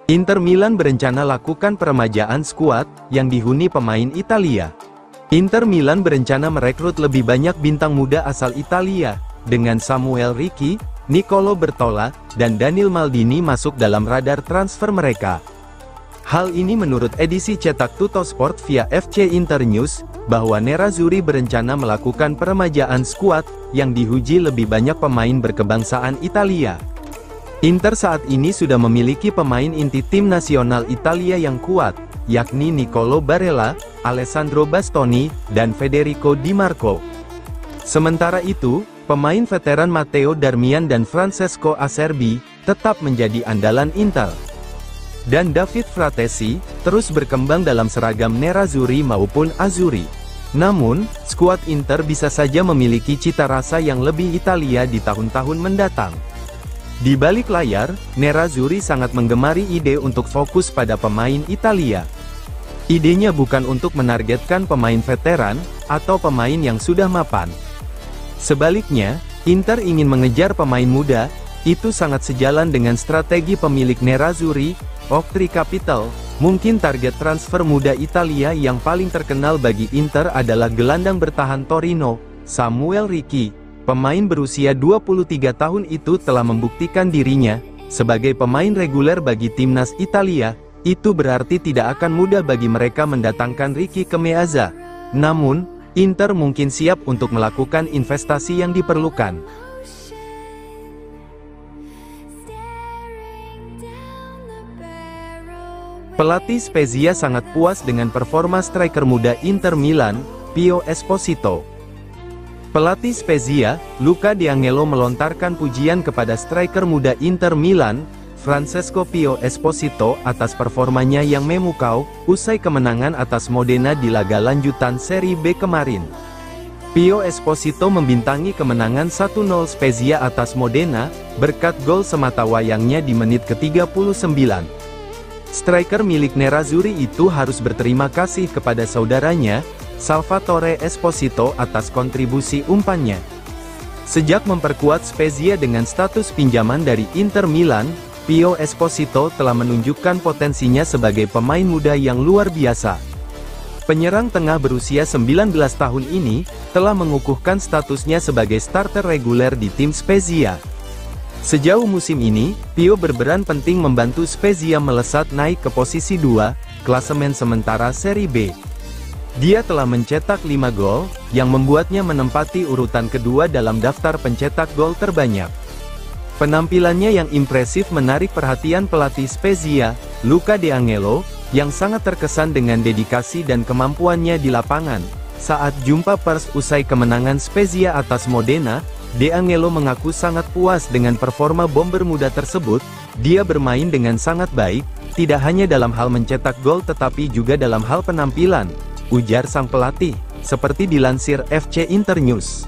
Inter Milan berencana lakukan peremajaan skuad yang dihuni pemain Italia. Inter Milan berencana merekrut lebih banyak bintang muda asal Italia, dengan Samuel Ricci, Nicolo Bertola, dan Daniel Maldini masuk dalam radar transfer mereka. Hal ini menurut edisi cetak Tuttosport via FC Internews, bahwa Nerazzurri berencana melakukan peremajaan skuad yang diuji lebih banyak pemain berkebangsaan Italia. Inter saat ini sudah memiliki pemain inti tim nasional Italia yang kuat, yakni Nicolo Barella, Alessandro Bastoni, dan Federico Di Marco. Sementara itu, pemain veteran Matteo Darmian dan Francesco Acerbi tetap menjadi andalan Inter. Dan David Fratesi terus berkembang dalam seragam Nerazzurri maupun Azzurri. Namun, skuad Inter bisa saja memiliki cita rasa yang lebih Italia di tahun-tahun mendatang. Di balik layar, Nerazzurri sangat menggemari ide untuk fokus pada pemain Italia. Idenya bukan untuk menargetkan pemain veteran, atau pemain yang sudah mapan. Sebaliknya, Inter ingin mengejar pemain muda, itu sangat sejalan dengan strategi pemilik Nerazzurri, Oaktree Capital. Mungkin target transfer muda Italia yang paling terkenal bagi Inter adalah gelandang bertahan Torino, Samuel Ricci. Pemain berusia 23 tahun itu telah membuktikan dirinya sebagai pemain reguler bagi timnas Italia. Itu berarti tidak akan mudah bagi mereka mendatangkan Ricci ke Meazza. Namun, Inter mungkin siap untuk melakukan investasi yang diperlukan. Pelatih Spezia sangat puas dengan performa striker muda Inter Milan, Pio Esposito. Pelatih Spezia, Luca De Angelo melontarkan pujian kepada striker muda Inter Milan, Francesco Pio Esposito atas performanya yang memukau, usai kemenangan atas Modena di laga lanjutan Serie B kemarin. Pio Esposito membintangi kemenangan 1-0 Spezia atas Modena, berkat gol sematawayangnya di menit ke-39. Striker milik Nerazzurri itu harus berterima kasih kepada saudaranya, Salvatore Esposito atas kontribusi umpannya. Sejak memperkuat Spezia dengan status pinjaman dari Inter Milan, Pio Esposito telah menunjukkan potensinya sebagai pemain muda yang luar biasa. Penyerang tengah berusia 19 tahun ini, telah mengukuhkan statusnya sebagai starter reguler di tim Spezia. Sejauh musim ini, Pio berperan penting membantu Spezia melesat naik ke posisi 2, klasemen sementara Serie B. Dia telah mencetak 5 gol, yang membuatnya menempati urutan kedua dalam daftar pencetak gol terbanyak. Penampilannya yang impresif menarik perhatian pelatih Spezia, Luca De Angelo, yang sangat terkesan dengan dedikasi dan kemampuannya di lapangan. Saat jumpa pers usai kemenangan Spezia atas Modena, De Angelo mengaku sangat puas dengan performa bomber muda tersebut. Dia bermain dengan sangat baik, tidak hanya dalam hal mencetak gol tetapi juga dalam hal penampilan, ujar sang pelatih, seperti dilansir FC Internews.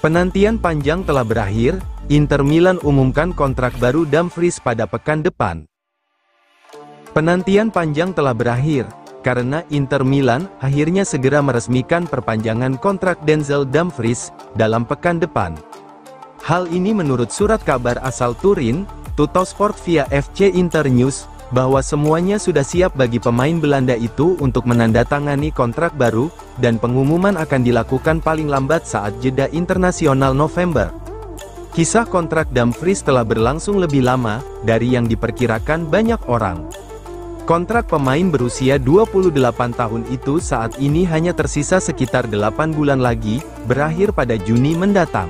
Penantian panjang telah berakhir, Inter Milan umumkan kontrak baru Dumfries pada pekan depan. Penantian panjang telah berakhir, karena Inter Milan akhirnya segera meresmikan perpanjangan kontrak Denzel Dumfries dalam pekan depan. Hal ini menurut surat kabar asal Turin, Tuttosport via FC Internews, bahwa semuanya sudah siap bagi pemain Belanda itu untuk menandatangani kontrak baru, dan pengumuman akan dilakukan paling lambat saat jeda internasional November. Kisah kontrak Dumfries telah berlangsung lebih lama dari yang diperkirakan banyak orang. Kontrak pemain berusia 28 tahun itu saat ini hanya tersisa sekitar 8 bulan lagi, berakhir pada Juni mendatang.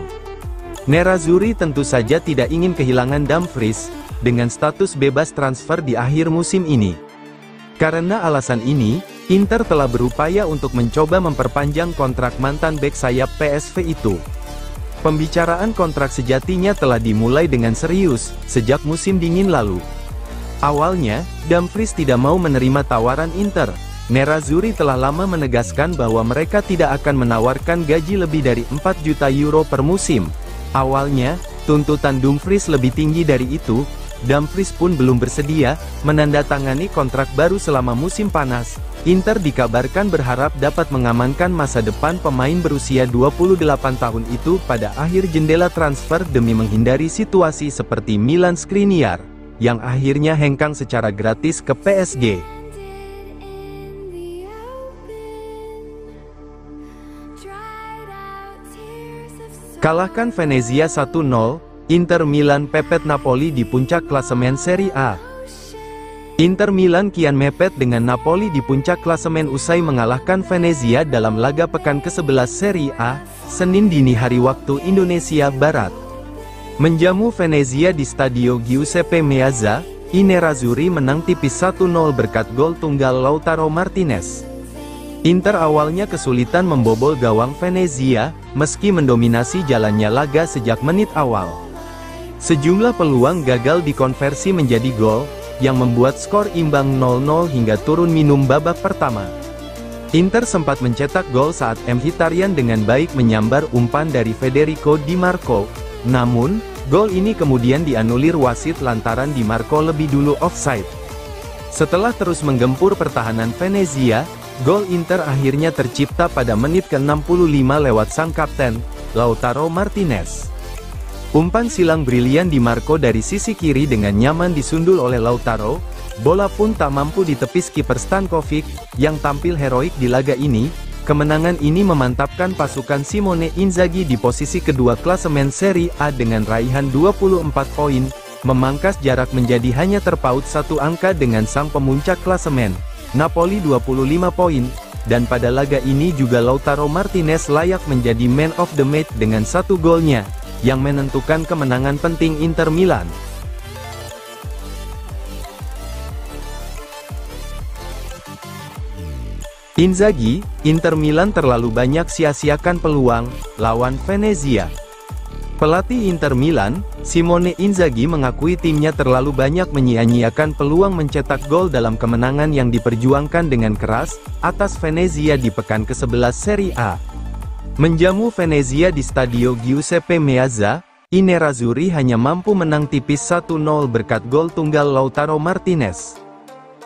Nerazzurri tentu saja tidak ingin kehilangan Dumfries, dengan status bebas transfer di akhir musim ini. Karena alasan ini, Inter telah berupaya untuk mencoba memperpanjang kontrak mantan bek sayap PSV itu. Pembicaraan kontrak sejatinya telah dimulai dengan serius, sejak musim dingin lalu. Awalnya, Dumfries tidak mau menerima tawaran Inter. Nerazzurri telah lama menegaskan bahwa mereka tidak akan menawarkan gaji lebih dari 4 juta euro per musim. Awalnya, tuntutan Dumfries lebih tinggi dari itu, Dumfries pun belum bersedia menandatangani kontrak baru selama musim panas. Inter dikabarkan berharap dapat mengamankan masa depan pemain berusia 28 tahun itu pada akhir jendela transfer demi menghindari situasi seperti Milan Skriniar, yang akhirnya hengkang secara gratis ke PSG. Kalahkan Venezia 1-0, Inter Milan pepet Napoli di puncak klasemen Serie A. Inter Milan kian mepet dengan Napoli di puncak klasemen usai mengalahkan Venezia dalam laga pekan ke-11 Serie A, Senin dini hari waktu Indonesia Barat. Menjamu Venezia di Stadio Giuseppe Meazza, I Nerazzurri menang tipis 1-0 berkat gol tunggal Lautaro Martinez. Inter awalnya kesulitan membobol gawang Venezia, meski mendominasi jalannya laga sejak menit awal. Sejumlah peluang gagal dikonversi menjadi gol, yang membuat skor imbang 0-0 hingga turun minum babak pertama. Inter sempat mencetak gol saat Mkhitaryan dengan baik menyambar umpan dari Federico Di Marco, namun, gol ini kemudian dianulir wasit lantaran Di Marco lebih dulu offside. Setelah terus menggempur pertahanan Venezia, gol Inter akhirnya tercipta pada menit ke-65 lewat sang kapten, Lautaro Martinez. Umpan silang brilian Di Marco dari sisi kiri dengan nyaman disundul oleh Lautaro, bola pun tak mampu ditepis kiper Stankovic, yang tampil heroik di laga ini. Kemenangan ini memantapkan pasukan Simone Inzaghi di posisi kedua klasemen Serie A dengan raihan 24 poin, memangkas jarak menjadi hanya terpaut satu angka dengan sang pemuncak klasemen, Napoli 25 poin, dan pada laga ini juga Lautaro Martinez layak menjadi man of the match dengan satu golnya, yang menentukan kemenangan penting Inter Milan. Inzaghi, Inter Milan terlalu banyak sia-siakan peluang lawan Venezia. Pelatih Inter Milan, Simone Inzaghi mengakui timnya terlalu banyak menyia-nyiakan peluang mencetak gol dalam kemenangan yang diperjuangkan dengan keras atas Venezia di pekan ke-11 Serie A. Menjamu Venezia di Stadio Giuseppe Meazza, I Nerazzurri hanya mampu menang tipis 1-0 berkat gol tunggal Lautaro Martinez.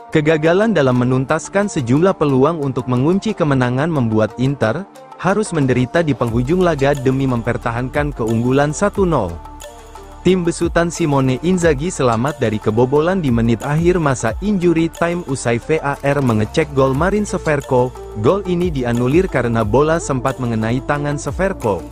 Kegagalan dalam menuntaskan sejumlah peluang untuk mengunci kemenangan membuat Inter harus menderita di penghujung laga demi mempertahankan keunggulan 1-0. Tim besutan Simone Inzaghi selamat dari kebobolan di menit akhir masa injury time usai VAR mengecek gol Marin Severko. Gol ini dianulir karena bola sempat mengenai tangan Severko.